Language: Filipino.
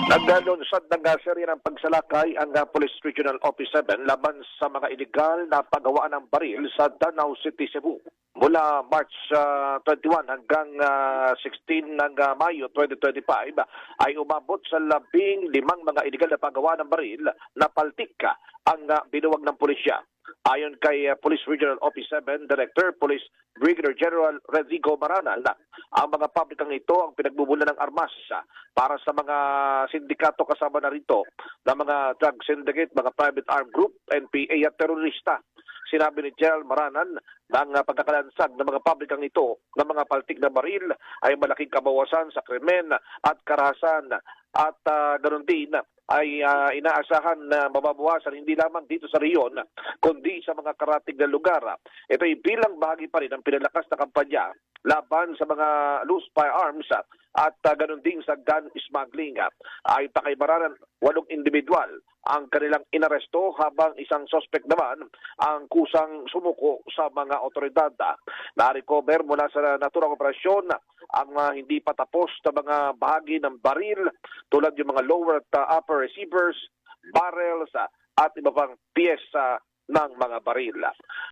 Naglunsad ng serye ng pagsalakay ang Police Regional Office 7 laban sa mga iligal na paggawaan ng baril sa Danau City, Cebu. Mula March 21 hanggang 16 ng Mayo 2025 ay umabot sa 15 mga iligal na paggawaan ng baril na paltika ang binuwag ng pulisya. Ayon kay Police Regional Office 7 Director Police Brigadier General Rodrigo Maranal, ang mga pabrikang ito ang pinagbubulan ng armas para sa mga sindikato kasama na rito ng mga drug syndicate, mga private armed group, NPA at terorista. Sinabi ni General Maranal na ang pagkakalansag ng mga pabrikang ito ng mga paltik na baril ay malaking kabawasan sa krimen at karahasan at ganoon din ay inaasahan na mababawasan hindi lamang dito sa reyon kundi sa mga karatig na lugar. Ito ay bilang bahagi pa rin ng pinalakas na kampanya laban sa mga loose firearms at ganoon din sa gun smuggling. Ayon pa kay Maranal, 8 individual ang kanilang inaresto habang isang suspect naman ang kusang sumuko sa mga otoridad. Na-recover mula sa naturang operasyon ang hindi pa tapos na mga bahagi ng baril tulad yung mga lower at upper receivers, barrels at iba pang piyesa ng mga baril.